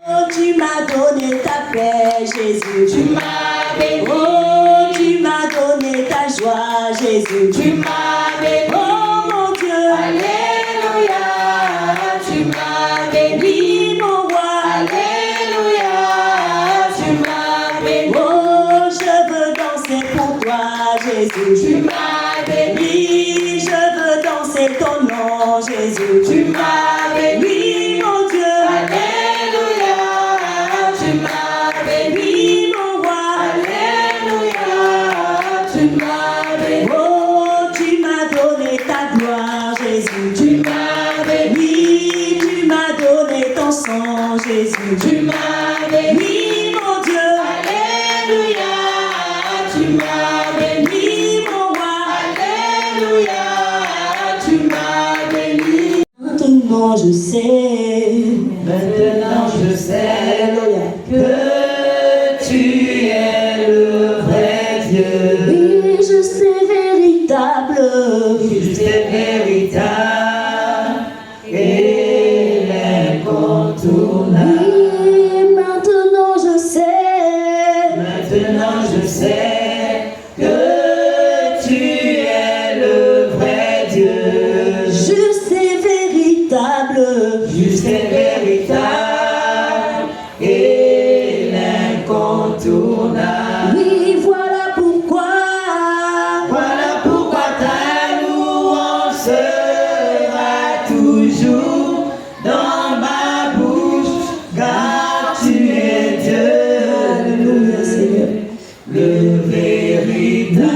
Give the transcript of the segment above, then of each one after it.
Oh, tu m'as donné ta paix, Jésus. Tu m'as béni. Oh, tu m'as donné ta joie, Jésus. Tu m'as béni. Oh, mon Dieu. Alléluia. Tu m'as béni, mon roi. Alléluia. Tu m'as béni. Oh, je veux danser pour toi, Jésus. Tu m'as béni. Je veux danser ton nom, Jésus. Tu m'as béni, mon Dieu. Alléluia. Tu m'as béni, mon roi. Alléluia. Tu m'as béni. Oh, tu m'as donné ta gloire, Jésus. Tu m'as béni. Tu m'as donné ton sang, Jésus. Tu m'as béni, mon Dieu. Alléluia. Tu m'as béni, mon roi. Alléluia. Tu m'as béni. Maintenant je sais. Maintenant je sais. Alléluia. Que tu es le vrai Dieu. Oui, je sais véritable. Tu sais véritable et l'incontournable. Oui, maintenant je sais. Maintenant je sais que tu es le vrai Dieu. Juste et véritable. Juste et véritable et l'incontournable. Oui, voilà pourquoi. Voilà pourquoi ta louange sera toujours dans ma bouche, car tu es Dieu. Alléluia, Seigneur. Le véritable.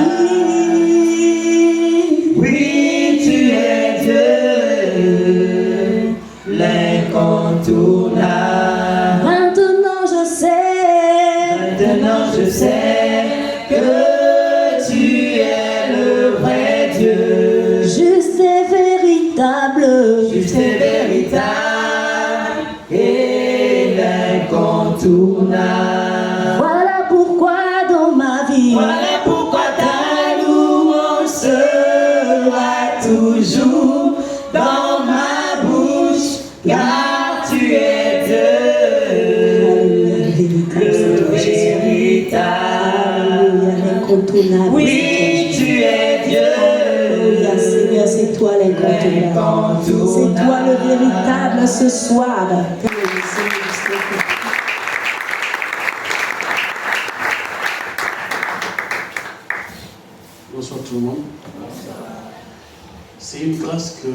Oui, tu es Dieu, l'incontournable. Maintenant je sais que tu es le vrai Dieu. Juste et véritable. Juste et véritable et l'incontournable. Voilà pourquoi dans ma vie. Voilà pourquoi ta louange sera toujours dans ma bouche, car tu es Dieu. Le véritable. L'incontournable. Oui, tu es Dieu. Alléluia, Seigneur, c'est toi l'incontournable. C'est toi le véritable ce soir. Bonsoir tout le monde. C'est une grâce que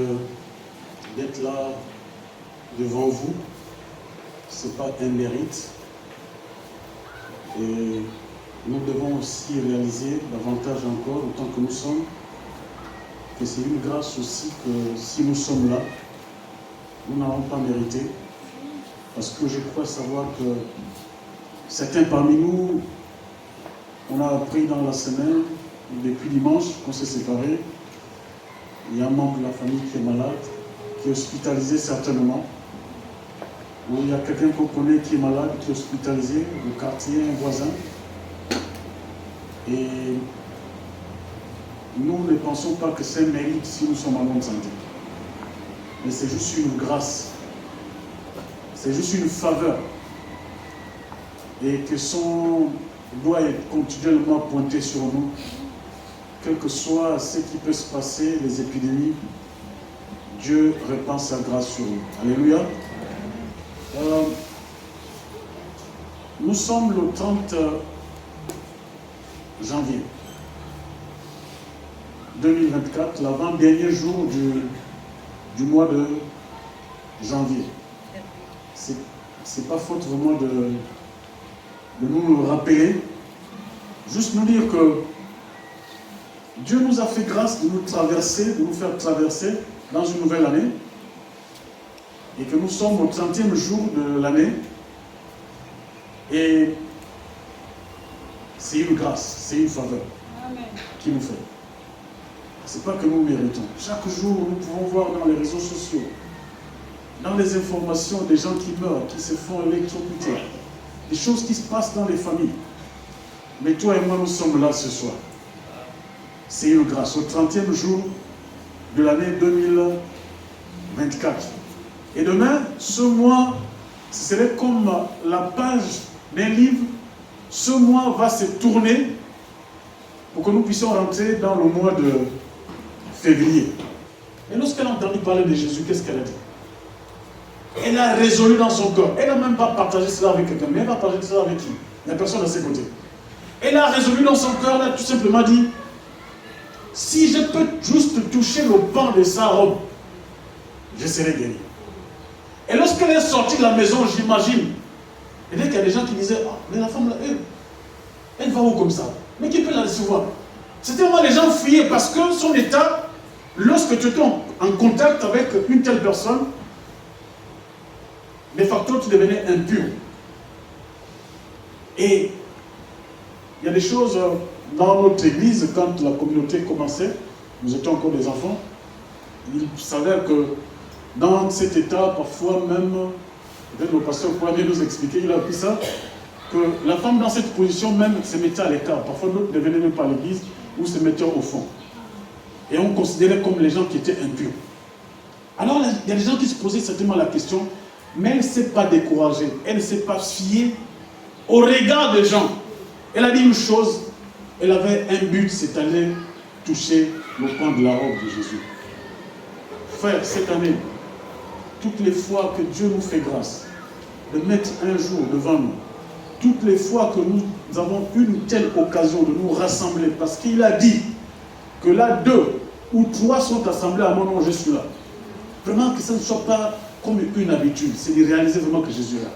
d'être là devant vous. Ce n'est pas un mérite. Et nous devons aussi réaliser davantage encore, autant que nous sommes, que c'est une grâce aussi que si nous sommes là, nous n'avons pas mérité. Parce que je crois savoir que certains parmi nous, on a appris dans la semaine, depuis dimanche, qu'on s'est séparés. Il y a un membre de la famille qui est malade, qui est hospitalisé certainement. Ou il y a quelqu'un qu'on connaît qui est malade, qui est hospitalisé, au quartier, un voisin. Et nous ne pensons pas que c'est un mérite si nous sommes en bonne santé. Mais c'est juste une grâce. C'est juste une faveur. Et que son doigt est continuellement pointé sur nous. Quel que soit ce qui peut se passer, les épidémies, Dieu répand sa grâce sur nous. Alléluia. Nous sommes le 30 janvier 2024, l'avant-dernier jour du mois de janvier. C'est pas faute vraiment de nous le rappeler, juste nous dire que Dieu nous a fait grâce de nous traverser, de nous faire traverser dans une nouvelle année, et que nous sommes au 30e jour de l'année, et c'est une grâce, c'est une faveur qui nous fait. Ce n'est pas que nous méritons. Chaque jour, nous pouvons voir dans les réseaux sociaux, dans les informations, des gens qui meurent, qui se font électrocuter, des choses qui se passent dans les familles. Mais toi et moi, nous sommes là ce soir. C'est une grâce, au 30e jour de l'année 2024. Et demain, ce mois ce serait comme la page d'un livre. Ce mois va se tourner pour que nous puissions rentrer dans le mois de février. Et lorsqu'elle a entendu parler de Jésus, qu'est-ce qu'elle a dit? Elle a résolu dans son cœur. Elle n'a même pas partagé cela avec quelqu'un, mais elle va partager cela avec qui? Il n'y a personne à ses côtés. Elle a résolu dans son cœur, elle a tout simplement dit, si je peux juste toucher le pan de sa robe, je serai guéri. Et lorsqu'elle est sortie de la maison, j'imagine, et dès qu'il y a des gens qui disaient, ah, mais la femme, là, elle va où comme ça? Mais qui peut la recevoir? C'était vraiment les gens fuyaient parce que son état, lorsque tu étais en contact avec une telle personne, de facto, tu devenais impur. Et il y a des choses dans notre église, quand la communauté commençait, nous étions encore des enfants, il s'avère que dans cet état, parfois même, peut-être le pasteur pourrait bien nous expliquer, il a appris ça, que la femme dans cette position même se mettait à l'écart. Parfois, d'autres ne venaient même pas à l'église ou se mettaient au fond. Et on considérait comme les gens qui étaient impurs. Alors, il y a des gens qui se posaient certainement la question, mais elle ne s'est pas découragée, elle ne s'est pas fiée au regard des gens. Elle a dit une chose, elle avait un but, c'est d'aller toucher le pan de la robe de Jésus. Frère, cette année, toutes les fois que Dieu nous fait grâce de mettre un jour devant nous, toutes les fois que nous avons une telle occasion de nous rassembler, parce qu'il a dit que là, 2 ou 3 sont assemblés à mon nom, je suis là. Vraiment que ça ne soit pas comme une habitude, c'est de réaliser vraiment que Jésus est là.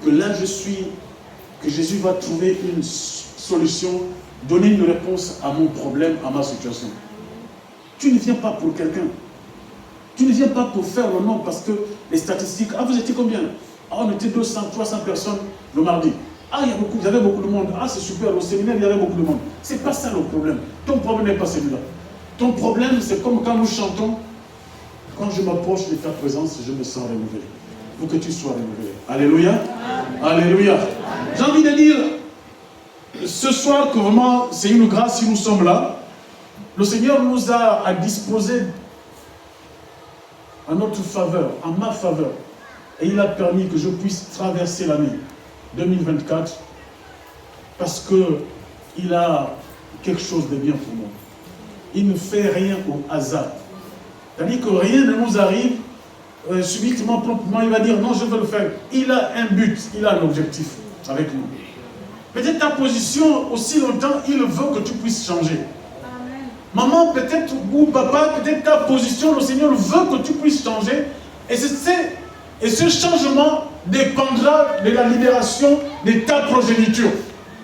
Que là, je suis, que Jésus va trouver une solution, donner une réponse à mon problème, à ma situation. Tu ne viens pas pour quelqu'un. Tu ne viens pas pour faire le nom parce que les statistiques, ah, vous étiez combien? Ah, on était 200, 300 personnes le mardi. Ah, il y avait beaucoup de monde. Ah, c'est super, au séminaire, il y avait beaucoup de monde. C'est pas ça le problème. Ton problème n'est pas celui-là. Ton problème, c'est comme quand nous chantons, quand je m'approche de ta présence, je me sens renouvelé. Pour que tu sois renouvelé. Alléluia. Amen. Alléluia. J'ai envie de dire, ce soir, que vraiment, c'est une grâce si nous sommes là. Le Seigneur nous a à disposer en notre faveur, en ma faveur. Et il a permis que je puisse traverser l'année 2024 parce qu'il a quelque chose de bien pour moi. Il ne fait rien au hasard. C'est-à-dire que rien ne nous arrive subitement, promptement, il va dire non, je veux le faire. Il a un but, il a un objectif avec nous. Peut-être ta position, aussi longtemps, il veut que tu puisses changer. Amen. Maman, peut-être, ou papa, peut-être ta position, le Seigneur veut que tu puisses changer. Et ce changement dépendra de la libération de ta progéniture.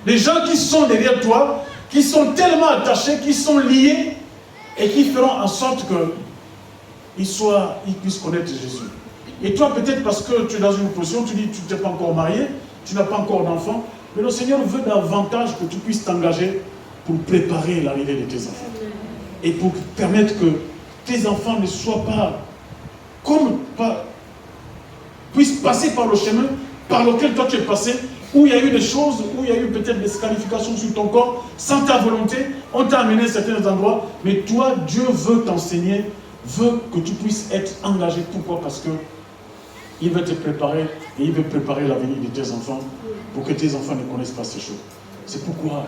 Les gens qui sont derrière toi, qui sont tellement attachés, qui sont liés, et qui feront en sorte qu'ils puissent connaître Jésus. Et toi, peut-être parce que tu es dans une position, tu dis, tu n'es pas encore marié, tu n'as pas encore d'enfant, mais le Seigneur veut davantage que tu puisses t'engager pour préparer l'arrivée de tes enfants. Et pour permettre que tes enfants ne soient pas puissent passer par le chemin par lequel toi tu es passé, où il y a eu des choses, où il y a eu peut-être des scarifications sur ton corps, sans ta volonté, on t'a amené à certains endroits, mais toi, Dieu veut t'enseigner, veut que tu puisses être engagé. Pourquoi? Parce que il veut te préparer et il veut préparer l'avenir de tes enfants pour que tes enfants ne connaissent pas ces choses. C'est pourquoi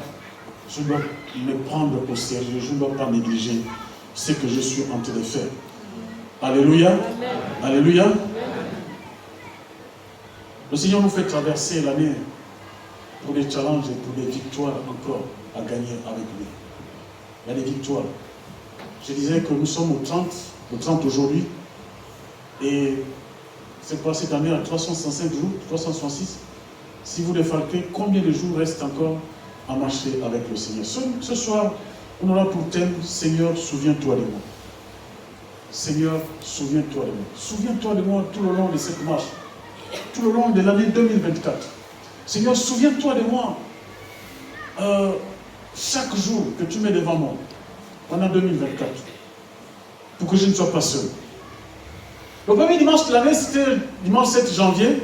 je dois me prendre au sérieux, je ne dois pas négliger ce que je suis en train de faire. Alléluia. Amen. Alléluia. Amen. Le Seigneur nous fait traverser l'année pour des challenges et pour des victoires encore à gagner avec lui. Il y a des victoires. Je disais que nous sommes au 30 aujourd'hui, et c'est quoi cette année à 365 jours, 366. Si vous défalquez, combien de jours restent encore à marcher avec le Seigneur? Ce soir, on aura pour thème, Seigneur, souviens-toi de moi. Seigneur, souviens-toi de moi. Souviens-toi de moi tout le long de cette marche, tout le long de l'année 2024. Seigneur, souviens-toi de moi chaque jour que tu mets devant moi pendant 2024, pour que je ne sois pas seul. Le premier dimanche de l'année, c'était dimanche 7 janvier.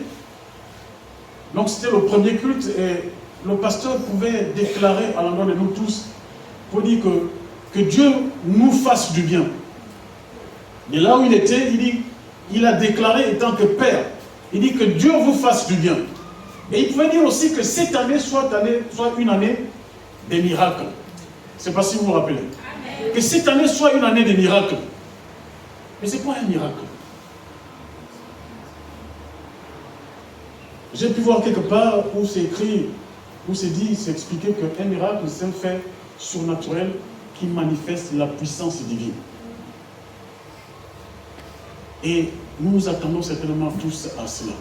Donc c'était le premier culte, et le pasteur pouvait déclarer à l'endroit de nous tous, pour dire que Dieu nous fasse du bien. Et là où il était, il a déclaré, étant que Père, Il dit que Dieu vous fasse du bien. Et il pouvait dire aussi que cette année soit une année des miracles. Je ne sais pas si vous vous rappelez. Amen. Que cette année soit une année des miracles. Mais c'est quoi un miracle? J'ai pu voir quelque part où c'est écrit, où c'est dit, c'est expliqué qu'un miracle, c'est un fait surnaturel qui manifeste la puissance divine. Et nous nous attendons certainement tous à cela.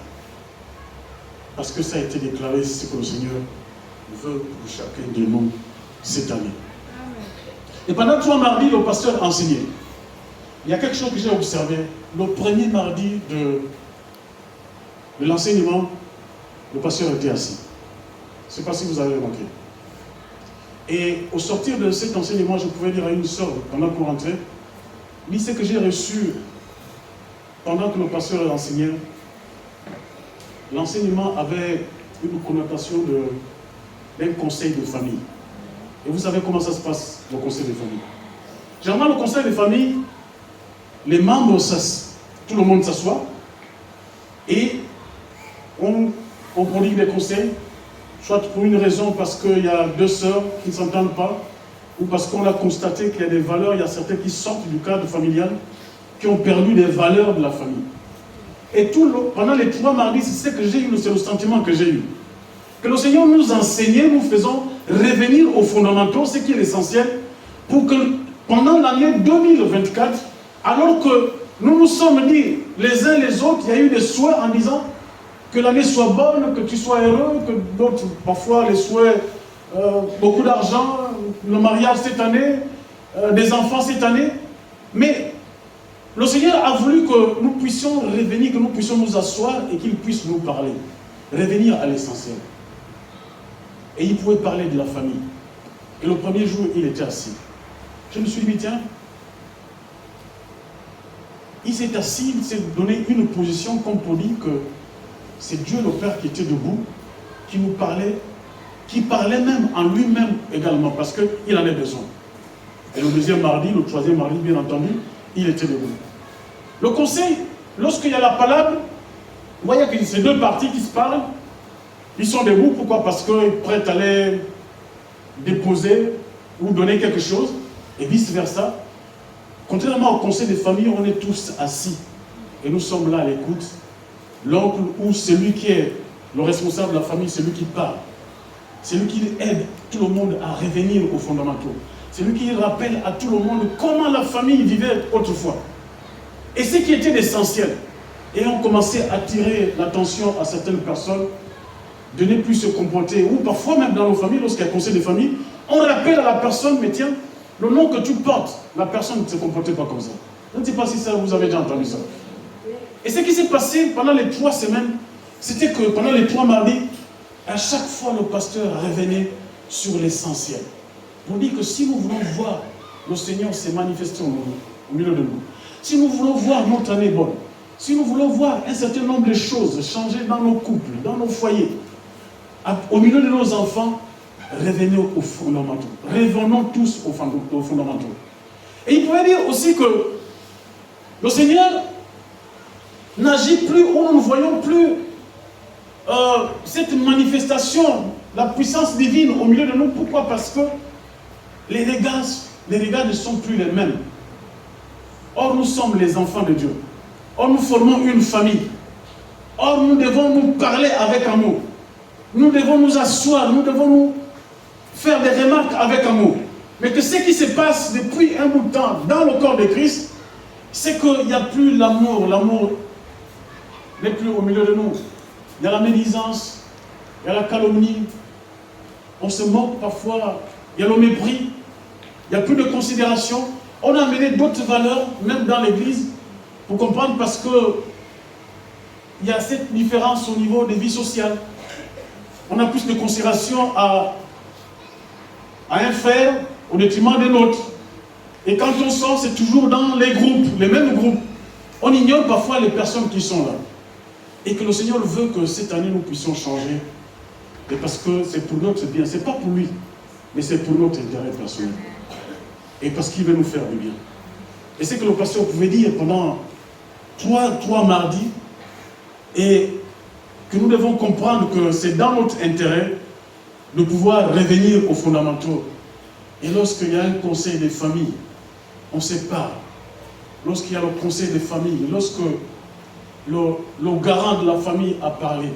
Parce que ça a été déclaré, c'est ce que le Seigneur veut pour chacun de nous cette année. Amen. Et pendant 3 mardis, le pasteur enseignait. Il y a quelque chose que j'ai observé. Le premier mardi de l'enseignement, le pasteur était assis. Je ne sais pas si vous avez remarqué. Et au sortir de cet enseignement, je pouvais dire à une sœur, pendant qu'on rentrait, mais ce que j'ai reçu pendant que le pasteur enseignait, l'enseignement avait une connotation d'un conseil de famille. Et vous savez comment ça se passe, le conseil de famille. Généralement, le conseil de famille, les membres, tout le monde s'assoit et on prodigue des conseils, soit pour une raison parce qu'il y a 2 sœurs qui ne s'entendent pas, ou parce qu'on a constaté qu'il y a des valeurs, il y a certains qui sortent du cadre familial, qui ont perdu des valeurs de la famille. Et pendant les 3 mardis, c'est ce que j'ai eu, c'est le sentiment que j'ai eu. Que le Seigneur nous enseignait, nous faisons revenir aux fondamentaux, ce qui est l'essentiel, pour que pendant l'année 2024, alors que nous nous sommes dit les uns les autres, il y a eu des souhaits en disant que l'année soit bonne, que tu sois heureux, que d'autres, parfois les souhaits, beaucoup d'argent, le mariage cette année, des enfants cette année. Mais le Seigneur a voulu que nous puissions revenir, que nous puissions nous asseoir et qu'il puisse nous parler. Revenir à l'essentiel. Et il pouvait parler de la famille. Et le premier jour, il était assis. Je me suis dit, tiens, il s'est assis, il s'est donné une position comme pour dire que c'est Dieu le Père qui était debout, qui nous parlait, qui parlait même en lui-même également, parce qu'il en avait besoin. Et le 2e mardi, le 3e mardi, bien entendu, il était debout. Le conseil, lorsqu'il y a la palabre, vous voyez que c'est 2 parties qui se parlent, ils sont debout, pourquoi? Parce qu'ils sont prêts à aller déposer ou donner quelque chose, et vice-versa. Contrairement au conseil des familles, on est tous assis, et nous sommes là à l'écoute. L'oncle ou celui qui est le responsable de la famille, c'est lui qui parle. C'est lui qui aide tout le monde à revenir aux fondamentaux. C'est lui qui rappelle à tout le monde comment la famille vivait autrefois. Et ce qui était l'essentiel. Et on commençait à attirer l'attention à certaines personnes de ne plus se comporter, ou parfois même dans nos familles, lorsqu'il y a un conseil de famille, on rappelle à la personne, mais tiens, le nom que tu portes, la personne ne se comportait pas comme ça. Je ne sais pas si ça, vous avez déjà entendu ça. Et ce qui s'est passé pendant les 3 semaines, c'était que pendant les 3 mardis, à chaque fois le pasteur revenait sur l'essentiel. Pour dire que si nous voulons voir le Seigneur se manifester au milieu de nous, si nous voulons voir notre année bonne, si nous voulons voir un certain nombre de choses changer dans nos couples, dans nos foyers, au milieu de nos enfants, revenez aux fondamentaux. Revenons tous aux fondamentaux. Et il pouvait dire aussi que le Seigneur n'agit plus, ou nous ne voyons plus cette manifestation, la puissance divine au milieu de nous. Pourquoi? Parce que les regards ne sont plus les mêmes. Or, nous sommes les enfants de Dieu. Or, nous formons une famille. Or, nous devons nous parler avec amour. Nous devons nous asseoir, nous devons nous faire des remarques avec amour. Mais que ce qui se passe depuis un bout de temps dans le corps de Christ, c'est qu'il n'y a plus l'amour. L'amour n'est plus au milieu de nous. Il y a la médisance, il y a la calomnie, on se moque parfois, il y a le mépris, il n'y a plus de considération. On a amené d'autres valeurs, même dans l'église, pour comprendre, parce que il y a cette différence au niveau des vies sociales. On a plus de considération à un frère au détriment d'un autre. Et quand on sort, c'est toujours dans les groupes, les mêmes groupes. On ignore parfois les personnes qui sont là. Et que le Seigneur veut que cette année nous puissions changer. Et parce que c'est pour notre bien, c'est pas pour lui, mais c'est pour notre intérêt personnel. Et parce qu'il veut nous faire du bien. Et c'est que le pasteur pouvait dire pendant trois mardis, et que nous devons comprendre que c'est dans notre intérêt de pouvoir revenir aux fondamentaux. Et lorsqu'il y a un conseil des familles, on sépare. Lorsqu'il y a le conseil des familles, lorsque le garant de la famille a parlé,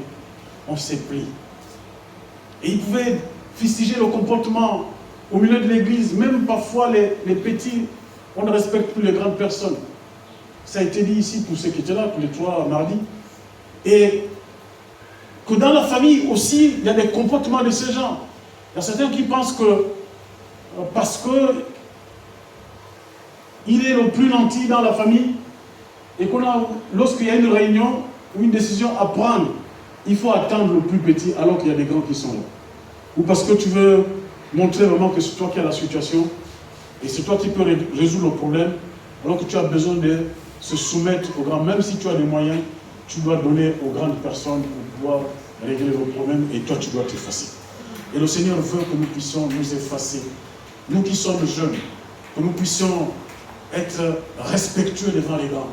on s'est pris. Et il pouvait fustiger le comportement au milieu de l'église. Même parfois les petits, on ne respecte plus les grandes personnes. Ça a été dit ici pour ceux qui étaient là, pour les 3 mardis. Et que dans la famille aussi, il y a des comportements de ce genre. Il y a certains qui pensent que parce que il est le plus gentil dans la famille, et lorsqu'il y a une réunion ou une décision à prendre, il faut attendre le plus petit alors qu'il y a des grands qui sont là. Ou parce que tu veux montrer vraiment que c'est toi qui as la situation et c'est toi qui peux résoudre le problème, alors que tu as besoin de se soumettre aux grands. Même si tu as des moyens, tu dois donner aux grandes personnes pour pouvoir régler le problème et toi tu dois t'effacer. Et le Seigneur veut que nous puissions nous effacer. Nous qui sommes jeunes, que nous puissions être respectueux devant les grands.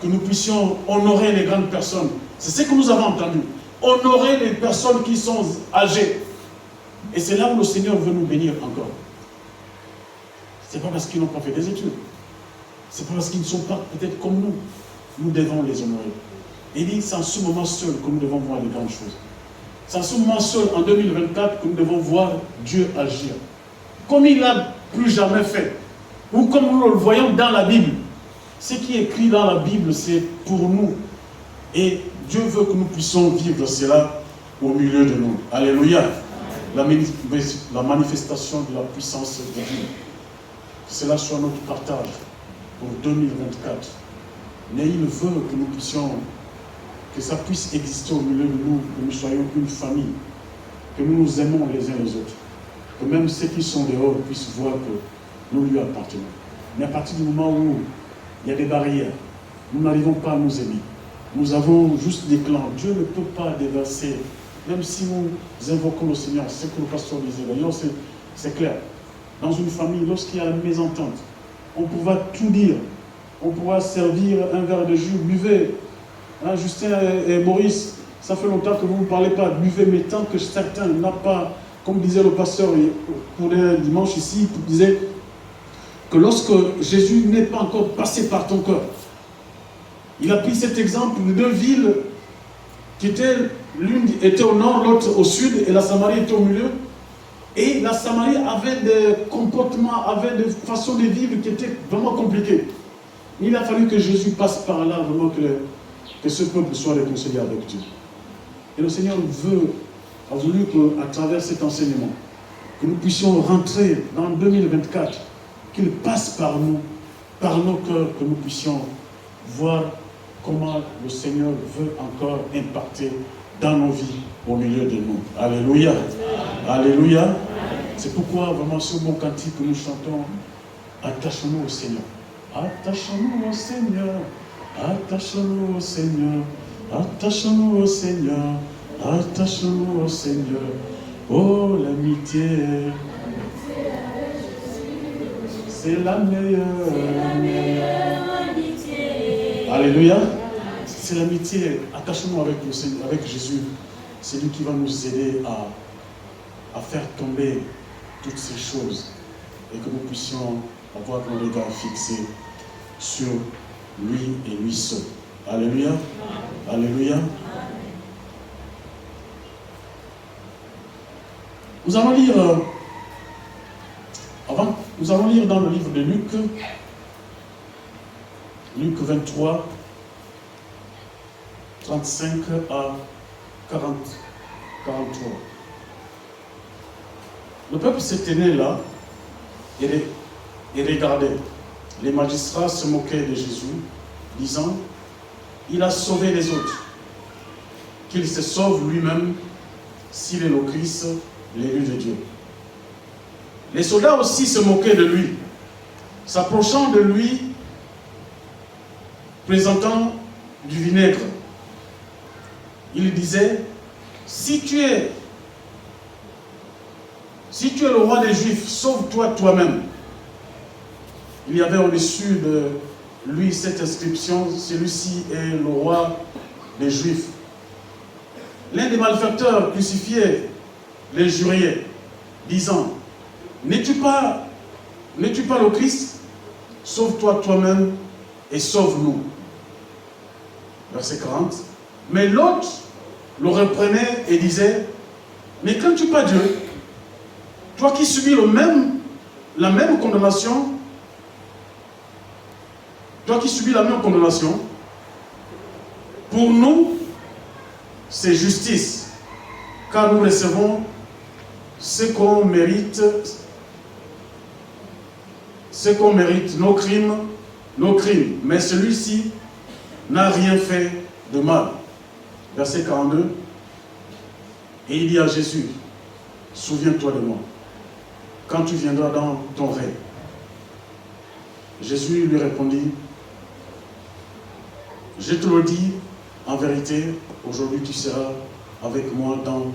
Que nous puissions honorer les grandes personnes. C'est ce que nous avons entendu. Honorer les personnes qui sont âgées. Et c'est là où le Seigneur veut nous bénir encore. Ce n'est pas parce qu'ils n'ont pas fait des études. Ce n'est pas parce qu'ils ne sont pas peut-être comme nous. Nous devons les honorer. Et il dit, c'est en ce moment seul que nous devons voir les grandes choses. C'est en ce moment seul, en 2024, que nous devons voir Dieu agir. Comme il n'a plus jamais fait. Ou comme nous le voyons dans la Bible. Ce qui est écrit dans la Bible, c'est pour nous. Et Dieu veut que nous puissions vivre cela au milieu de nous. Alléluia. La manifestation de la puissance de Dieu. Que cela soit notre partage pour 2024. Mais il veut que nous puissions, que ça puisse exister au milieu de nous, que nous soyons une famille, que nous nous aimons les uns les autres. Que même ceux qui sont dehors puissent voir que nous lui appartenons. Mais à partir du moment où il y a des barrières, nous n'arrivons pas à nous aimer. Nous avons juste des clans. Dieu ne peut pas déverser, même si nous invoquons le Seigneur, c'est ce que le pasteur disait. D'ailleurs, c'est clair. Dans une famille, lorsqu'il y a la mésentente, on pourra tout dire. On pourra servir un verre de jus, buvez. Hein, Justin et Maurice, ça fait longtemps que vous ne parlez pas, buvez, mais tant que certains n'ont pas, comme disait le pasteur pour le dimanche ici, il disait que lorsque Jésus n'est pas encore passé par ton cœur, il a pris cet exemple de 2 villes qui étaient, l'une était au nord, l'autre au sud, et la Samarie était au milieu. Et la Samarie avait des comportements, avait des façons de vivre qui étaient vraiment compliquées. Il a fallu que Jésus passe par là, vraiment que ce peuple soit réconcilié avec Dieu. Et le Seigneur a voulu qu'à travers cet enseignement, que nous puissions rentrer dans 2024, qu'il passe par nous, par nos cœurs, que nous puissions voir comment le Seigneur veut encore impacter dans nos vies, au milieu de nous. Alléluia. Alléluia. C'est pourquoi vraiment ce bon cantique que nous chantons, attachons-nous au Seigneur. Attachons-nous au Seigneur. Attachons-nous au Seigneur. Attachons-nous au Seigneur. Attachons-nous au Seigneur. Oh, l'amitié, c'est la meilleure. Alléluia. C'est l'amitié. Attachons-nous avec le Seigneur, avec Jésus. C'est lui qui va nous aider à faire tomber toutes ces choses et que nous puissions avoir nos regards fixés sur lui et lui seul. Alléluia. Alléluia. Nous allons lire nous allons lire dans le livre de Luc 23, 35 à 43. Le peuple s'était né là et regardait. Les magistrats se moquaient de Jésus, disant, il a sauvé les autres, qu'il se sauve lui-même s'il est le Christ, l'élu de Dieu. Les soldats aussi se moquaient de lui, s'approchant de lui, présentant du vinaigre. Il disait, si tu es le roi des Juifs, sauve-toi toi-même. Il y avait au-dessus de lui cette inscription, celui-ci est le roi des Juifs. l'un des malfaiteurs crucifiés l'injuriait, disant, n'es-tu pas le Christ? Sauve-toi toi-même et sauve-nous. Verset 40. Mais l'autre le reprenait et disait, mais crains-tu pas Dieu? Toi qui subis la même condamnation, pour nous, c'est justice, car nous recevons ce qu'on mérite, nos crimes, mais celui-ci n'a rien fait de mal. Verset 42. Et il dit à Jésus, souviens-toi de moi, quand tu viendras dans ton règne. Jésus lui répondit, je te le dis, en vérité, aujourd'hui tu seras avec moi dans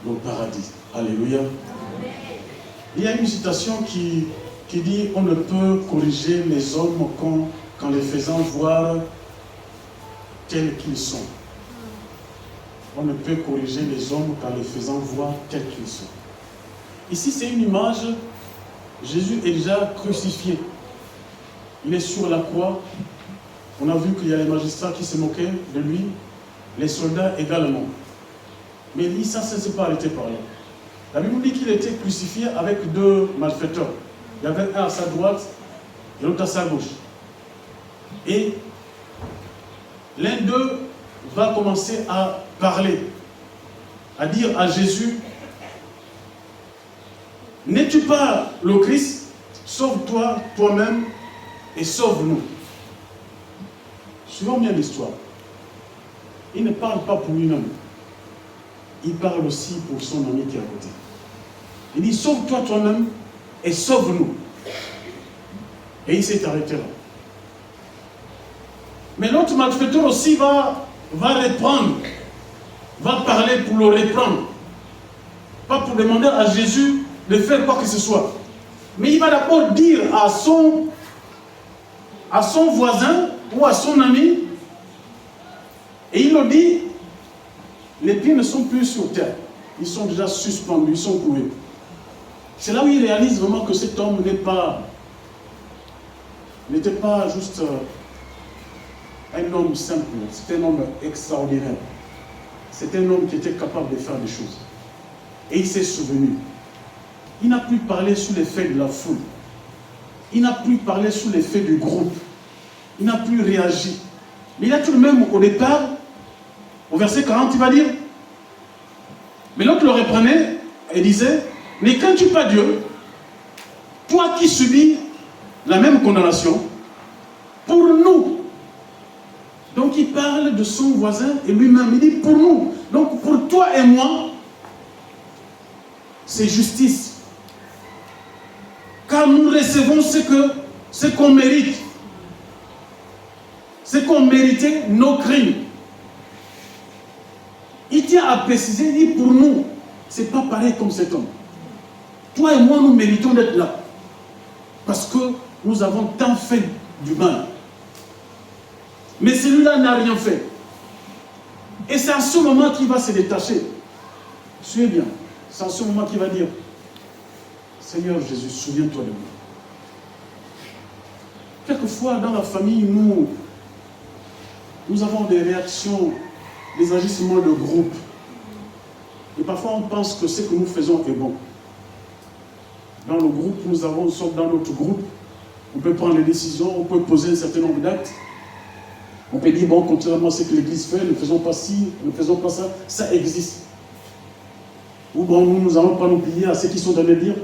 le paradis. Alléluia. Amen. Il y a une citation qui dit, on ne peut corriger les hommes qu'en les faisant voir tels qu'ils sont. On ne peut corriger les hommes qu'en les faisant voir tels qu'ils sont. Ici, c'est une image, Jésus est déjà crucifié. Il est sur la croix. On a vu qu'il y a les magistrats qui se moquaient de lui, les soldats également. Mais il dit, ça ne s'est pas arrêté par là. La Bible dit qu'il était crucifié avec deux malfaiteurs. Il y avait un à sa droite et l'autre à sa gauche. Et l'un d'eux va commencer à parler, à dire à Jésus, n'es-tu pas le Christ? Sauve-toi toi-même et sauve-nous. Suivons bien l'histoire. Il ne parle pas pour lui-même. Il parle aussi pour son ami qui est à côté. Il dit, sauve-toi toi-même et sauve-nous. Et il s'est arrêté là. Mais l'autre malfaiteur aussi va reprendre, va parler pour le reprendre. Pas pour demander à Jésus de faire quoi que ce soit. Mais il va d'abord dire à son voisin ou à son ami, et il le dit, les pieds ne sont plus sur terre, ils sont déjà suspendus, ils sont cloués. C'est là où il réalise vraiment que cet homme n'était pas juste un homme simple, c'était un homme extraordinaire. C'était un homme qui était capable de faire des choses. Et il s'est souvenu. Il n'a plus parlé sous l'effet de la foule. Il n'a plus parlé sous l'effet du groupe. Il n'a plus réagi. Mais il a tout de même, au départ, au verset 40, il va dire, mais l'autre le reprenait et disait, mais crains-tu pas Dieu, toi qui subis la même condamnation, pour nous. Donc il parle de son voisin et lui-même, il dit pour nous. Donc pour toi et moi, c'est justice. Car nous recevons ce qu'on mérite. Ce qu'on méritait, nos crimes. Il tient à préciser, il dit pour nous, c'est pas pareil comme cet homme. Toi et moi, nous méritons d'être là. Parce que nous avons tant fait du mal. Mais celui-là n'a rien fait. Et c'est à ce moment qu'il va se détacher. Suivez bien. C'est à ce moment qu'il va dire, Seigneur Jésus, souviens-toi de moi. Quelquefois, dans la famille, nous avons des réactions, des agissements de groupe. Et parfois, on pense que ce que nous faisons est bon. Dans le groupe, nous sommes dans notre groupe. On peut prendre des décisions, on peut poser un certain nombre d'actes. On peut dire, bon, contrairement à ce que l'Église fait, ne faisons pas ci, ne faisons pas ça, ça existe. Ou bon, nous n'allons pas nous plier à ceux qui sont dans les dires.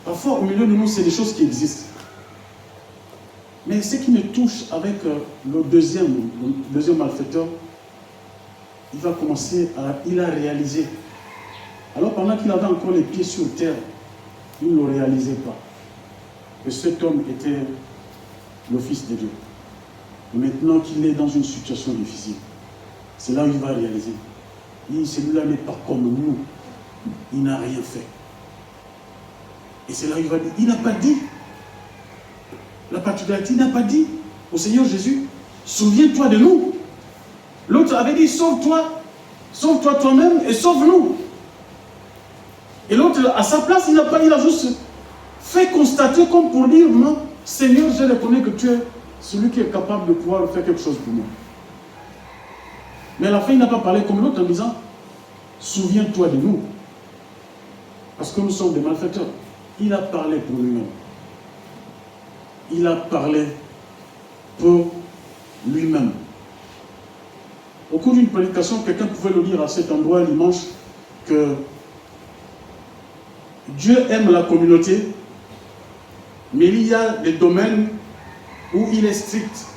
Parfois, au milieu de nous, c'est des choses qui existent. Mais ce qui me touche avec le deuxième malfaiteur, il a réalisé. Alors pendant qu'il avait encore les pieds sur terre, il ne le réalisait pas. Que cet homme était le Fils de Dieu. Et maintenant qu'il est dans une situation difficile, c'est là où il va réaliser. Il dit, celui-là n'est pas comme nous. Il n'a rien fait. Et c'est là où il va dire, il n'a pas dit. La particularité, il n'a pas dit au Seigneur Jésus, souviens-toi de nous. L'autre avait dit, sauve-toi Sauve-toi toi-même et sauve-nous. Et l'autre, à sa place, il a juste fait constater comme pour dire, non, Seigneur, je reconnais que tu es celui qui est capable de pouvoir faire quelque chose pour moi. Mais à la fin, il n'a pas parlé comme l'autre en disant, souviens-toi de nous. Parce que nous sommes des malfaiteurs. Il a parlé pour lui-même. Il a parlé pour lui-même. Au cours d'une prédication, quelqu'un pouvait le dire à cet endroit dimanche que Dieu aime la communauté, mais il y a des domaines où il est strict.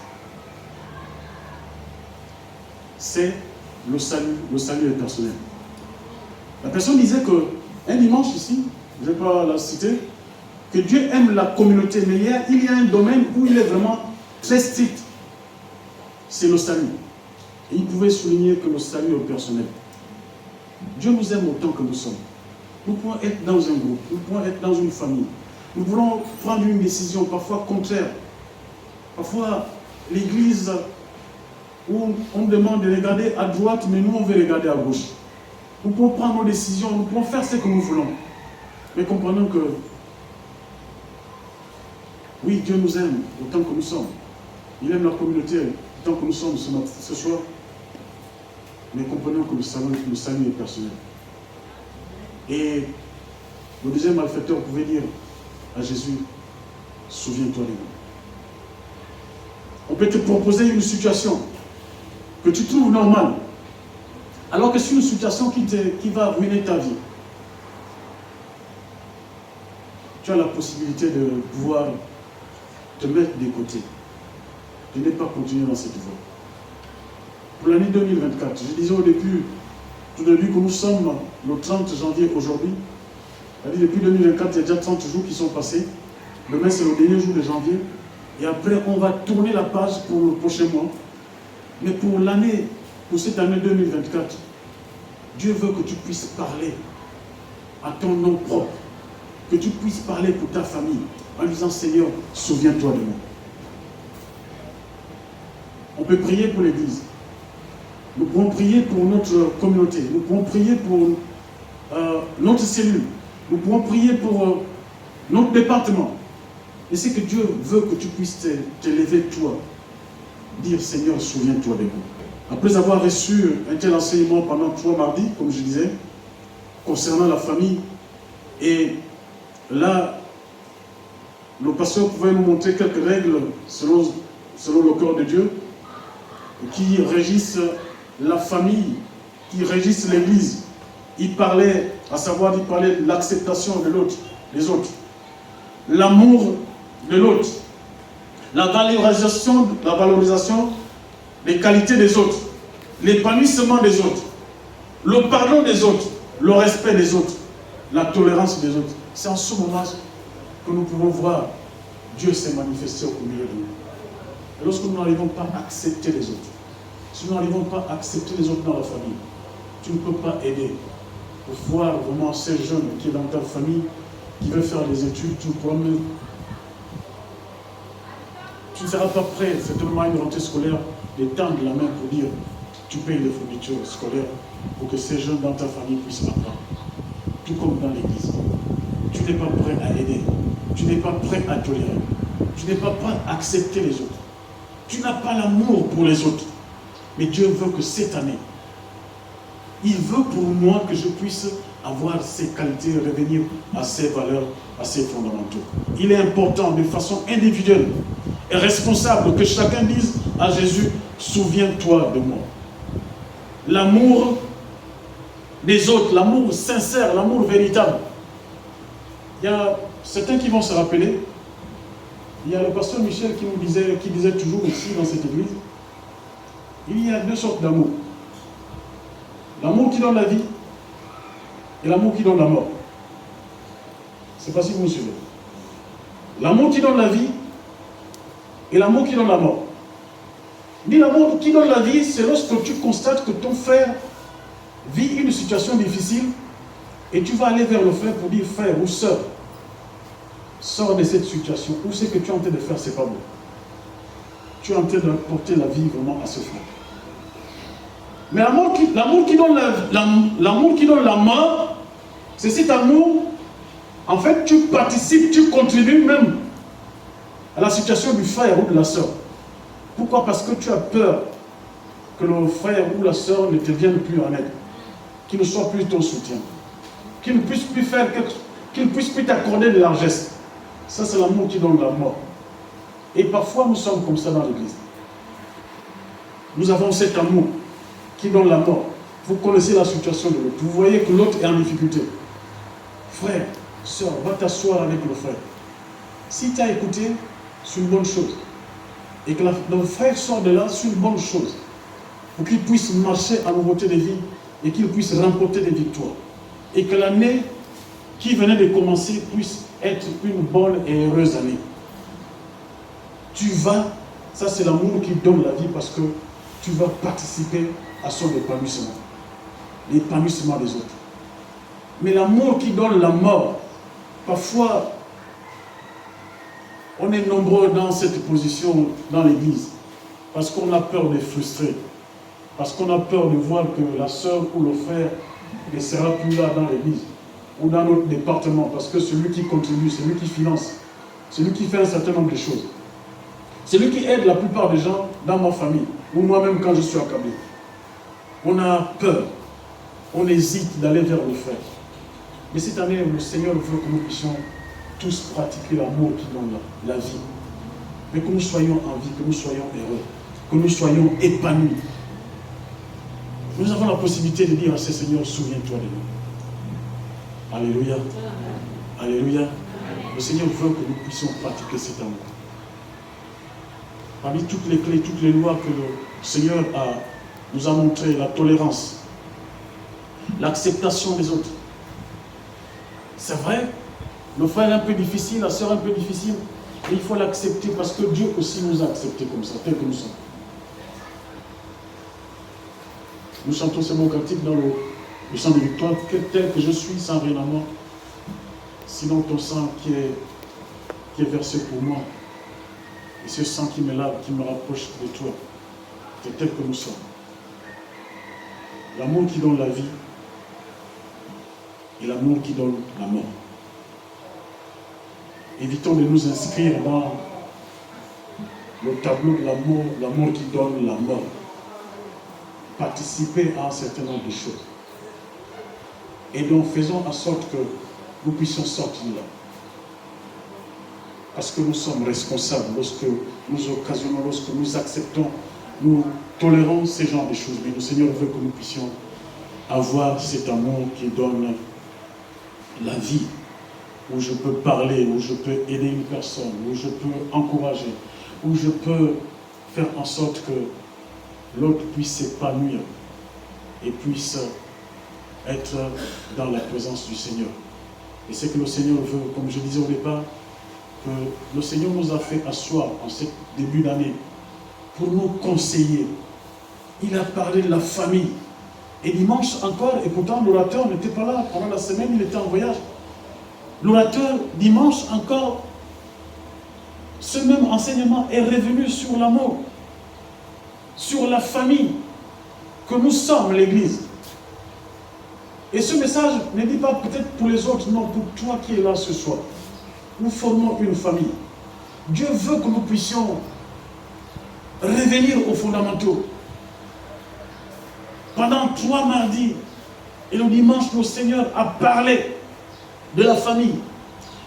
C'est le salut est personnel. La personne disait que un dimanche ici, je ne vais pas la citer, que Dieu aime la communauté, mais il y a un domaine où il est vraiment très strict. C'est le salut. Et il pouvait souligner que le salut est personnel. Dieu nous aime autant que nous sommes. Nous pouvons être dans un groupe, nous pouvons être dans une famille. Nous pouvons prendre une décision parfois contraire. Parfois, l'église où on demande de regarder à droite, mais nous on veut regarder à gauche. Nous pouvons prendre nos décisions, nous pouvons faire ce que nous voulons. Mais comprenons que, oui, Dieu nous aime autant que nous sommes. Il aime la communauté autant que nous sommes ce soir. Mais comprenons que le salut est personnel. Et le deuxième malfaiteur pouvait dire à Jésus, souviens-toi de nous. On peut te proposer une situation que tu trouves normale, alors que c'est une situation qui va ruiner ta vie. Tu as la possibilité de pouvoir te mettre de côté, de ne pas continuer dans cette voie. Pour l'année 2024, je disais au début, tout début que nous sommes le 30 janvier aujourd'hui, c'est-à-dire depuis 2024, il y a déjà 30 jours qui sont passés. Demain, c'est le dernier jour de janvier. Et après, on va tourner la page pour le prochain mois. Mais pour cette année 2024, Dieu veut que tu puisses parler à ton nom propre. Que tu puisses parler pour ta famille en disant, Seigneur, souviens-toi de moi. On peut prier pour l'Église. Nous pouvons prier pour notre communauté. Nous pouvons prier pour notre cellule. Nous pouvons prier pour notre département. Et c'est que Dieu veut que tu puisses t'élever toi. Dire, Seigneur, souviens-toi de moi. Après avoir reçu un tel enseignement pendant 3 mardis, comme je disais, concernant la famille, et là, le pasteur pouvait nous montrer quelques règles selon le corps de Dieu, qui régissent la famille, qui régissent l'Église. Il parlait de l'acceptation de l'autre, des autres, l'amour de l'autre, la valorisation des qualités des autres, l'épanouissement des autres, le pardon des autres, le respect des autres, la tolérance des autres. C'est en ce moment que nous pouvons voir Dieu s'est manifesté au milieu de nous. Et lorsque nous n'arrivons pas à accepter les autres, si nous n'arrivons pas à accepter les autres dans la famille, tu ne peux pas aider pour voir vraiment ces jeunes qui est dans ta famille, qui veut faire des études, tu ne seras pas prêt, certainement à une rentrée scolaire, de tendre la main pour dire tu payes les fournitures scolaires pour que ces jeunes dans ta famille puissent apprendre. Tout comme dans l'église. Tu n'es pas prêt à aider. Tu n'es pas prêt à tolérer. Tu n'es pas prêt à accepter les autres. Tu n'as pas l'amour pour les autres. Mais Dieu veut que cette année, il veut pour moi que je puisse avoir ces qualités, revenir à ces valeurs, à ces fondamentaux. Il est important, de façon individuelle et responsable, que chacun dise à Jésus, souviens-toi de moi. L'amour des autres, l'amour sincère, l'amour véritable. Il y a certains qui vont se rappeler, il y a le pasteur Michel qui disait toujours ici dans cette église, il y a 2 sortes d'amour. L'amour qui donne la vie et l'amour qui donne la mort. C'est pas si vous me suivez. L'amour qui donne la vie et l'amour qui donne la mort. Ni l'amour qui donne la vie, c'est lorsque tu constates que ton frère vit une situation difficile et tu vas aller vers le frère pour dire, frère ou sœur, sors de cette situation, ou ce que tu es en train de faire, c'est pas bon. Tu es en train de porter la vie vraiment à ce frère. Mais l'amour qui donne la mort, c'est cet amour, en fait, tu participes, tu contribues même à la situation du frère ou de la sœur. Pourquoi? Parce que tu as peur que le frère ou la sœur ne te vienne plus en aide, qu'il ne soit plus ton soutien, qu'il ne puisse plus faire quelque chose, qu'il ne puisse plus t'accorder de largesse. Ça, c'est l'amour qui donne la mort. Et parfois, nous sommes comme ça dans l'église. Nous avons cet amour qui donne la mort. Vous connaissez la situation de l'autre. Vous voyez que l'autre est en difficulté. Frère, sœur, va t'asseoir avec le frère. Si tu as écouté, c'est une bonne chose. Et que le frère sort de là, c'est une bonne chose. Pour qu'il puisse marcher en nouveauté de vie et qu'il puisse remporter des victoires. Et que l'année qui venait de commencer puisse être une bonne et heureuse année. Tu vas, ça c'est l'amour qui donne la vie parce que tu vas participer à son épanouissement. L'épanouissement des autres. Mais l'amour qui donne la mort, parfois, on est nombreux dans cette position dans l'église parce qu'on a peur de frustrer, parce qu'on a peur de voir que la sœur ou le frère ne sera plus là dans l'église ou dans notre département, parce que celui qui contribue, celui qui finance, celui qui fait un certain nombre de choses, celui qui aide la plupart des gens dans ma famille, ou moi-même quand je suis accablé. On a peur, on hésite d'aller vers le frère. Mais cette année, le Seigneur veut que nous puissions tous pratiquer l'amour qui donne la vie. Mais que nous soyons en vie, que nous soyons heureux, que nous soyons épanouis. Nous avons la possibilité de dire à ce Seigneur, souviens-toi de nous. Alléluia. Alléluia. Le Seigneur veut que nous puissions pratiquer cet amour. Parmi toutes les clés, toutes les lois que le Seigneur nous a montrées, la tolérance, l'acceptation des autres. C'est vrai, le frère est un peu difficile, la sœur est un peu difficile, et il faut l'accepter parce que Dieu aussi nous a acceptés comme ça, tel que nous sommes. Nous chantons ce mot cantique dans le chant de victoire, que tel que je suis, sans rien à moi, sinon ton sang qui est versé pour moi, et ce sang qui me lave, qui me rapproche de toi, c'est tel que nous sommes. L'amour qui donne la vie et l'amour qui donne la mort. Évitons de nous inscrire dans le tableau de l'amour, l'amour qui donne la mort. Participer à un certain nombre de choses. Et donc faisons en sorte que nous puissions sortir là. Parce que nous sommes responsables lorsque nous occasionnons, lorsque nous acceptons, nous tolérons ces genres de choses. Mais le Seigneur veut que nous puissions avoir cet amour qui donne la vie, où je peux parler, où je peux aider une personne, où je peux encourager, où je peux faire en sorte que l'autre puisse s'épanouir et puisse être dans la présence du Seigneur. Et c'est que le Seigneur veut, comme je disais au départ, que le Seigneur nous a fait asseoir en ce début d'année pour nous conseiller. Il a parlé de la famille. Et dimanche encore, et pourtant l'orateur n'était pas là. Pendant la semaine, il était en voyage. L'orateur, dimanche encore, ce même enseignement est revenu sur l'amour, sur la famille, que nous sommes l'Église. Et ce message ne dit pas peut-être pour les autres, non, pour toi qui es là ce soir. Nous formons une famille. Dieu veut que nous puissions revenir aux fondamentaux. Pendant 3 mardis et le dimanche, le Seigneur a parlé de la famille.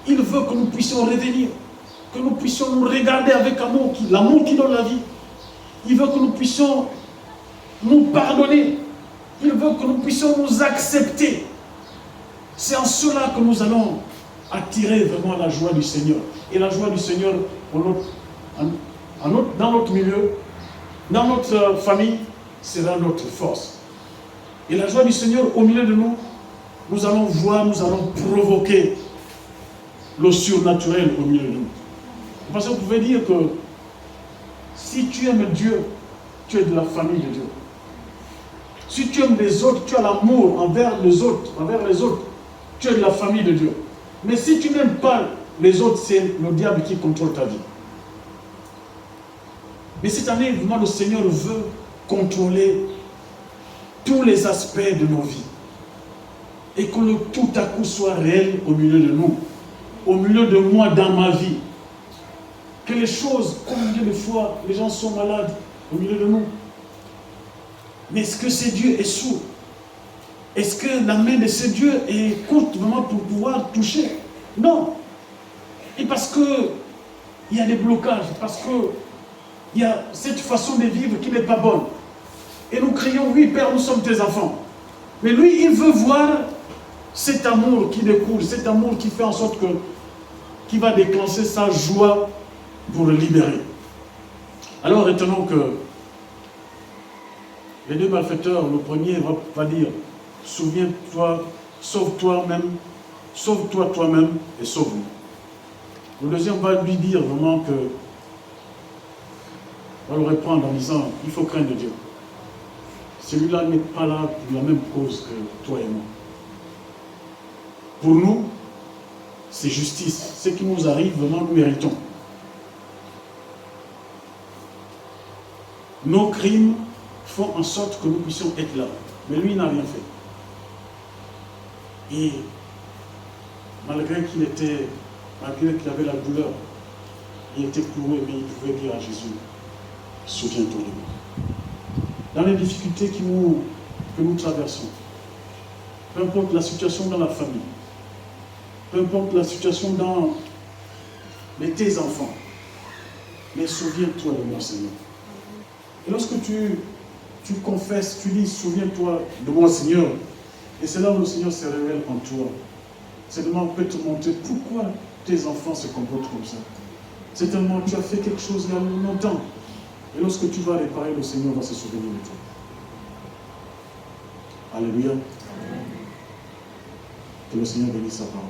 Il veut que nous puissions revenir, que nous puissions nous regarder avec amour, l'amour qui donne la vie. Il veut que nous puissions nous pardonner. Il veut que nous puissions nous accepter. C'est en cela que nous allons attirer vraiment la joie du Seigneur. Et la joie du Seigneur dans notre milieu, dans notre famille, sera notre force. Et la joie du Seigneur au milieu de nous, nous allons voir, nous allons provoquer le surnaturel au milieu de nous. Parce que vous pouvez dire que si tu aimes Dieu, tu es de la famille de Dieu. Si tu aimes les autres, tu as l'amour envers les autres, tu es de la famille de Dieu. Mais si tu n'aimes pas les autres, c'est le diable qui contrôle ta vie. Mais cette année, vraiment, le Seigneur veut contrôler tous les aspects de nos vies. Et que le tout à coup soit réel au milieu de nous, au milieu de moi, dans ma vie. Que les choses, combien de fois les gens sont malades au milieu de nous. Mais est-ce que ce Dieu est sourd? Est-ce que la main de ce Dieu est courte vraiment pour pouvoir toucher? Non. Et parce que il y a des blocages, parce que il y a cette façon de vivre qui n'est pas bonne. Et nous crions, oui Père, nous sommes tes enfants. Mais lui, il veut voir cet amour qui découle, cet amour qui fait en sorte que, qui va déclencher sa joie pour le libérer. Alors retenons que les deux malfaiteurs, le premier va dire, souviens-toi, sauve-toi même, sauve-toi toi-même et sauve-nous. Le deuxième va lui dire vraiment que, va le reprendre en disant, il faut craindre Dieu. Celui-là n'est pas là pour la même cause que toi et moi. Pour nous, c'est justice. Ce qui nous arrive, vraiment, nous méritons. Nos crimes font en sorte que nous puissions être là. Mais lui, il n'a rien fait. Et malgré qu'il avait la douleur, il était cloué, mais il pouvait dire à Jésus, souviens-toi de moi. Dans les difficultés que nous traversons, peu importe la situation dans la famille, peu importe la situation dans tes enfants, mais souviens-toi de moi, Seigneur. Et lorsque tu confesses, tu dis, souviens-toi de moi, Seigneur, et c'est là où le Seigneur se révèle en toi. Seulement, peut te montrer pourquoi tes enfants se comportent comme ça. C'est tellement tu as fait quelque chose il y a longtemps. Et lorsque tu vas réparer, le Seigneur va se souvenir de toi. Alléluia. Que le Seigneur bénisse sa parole.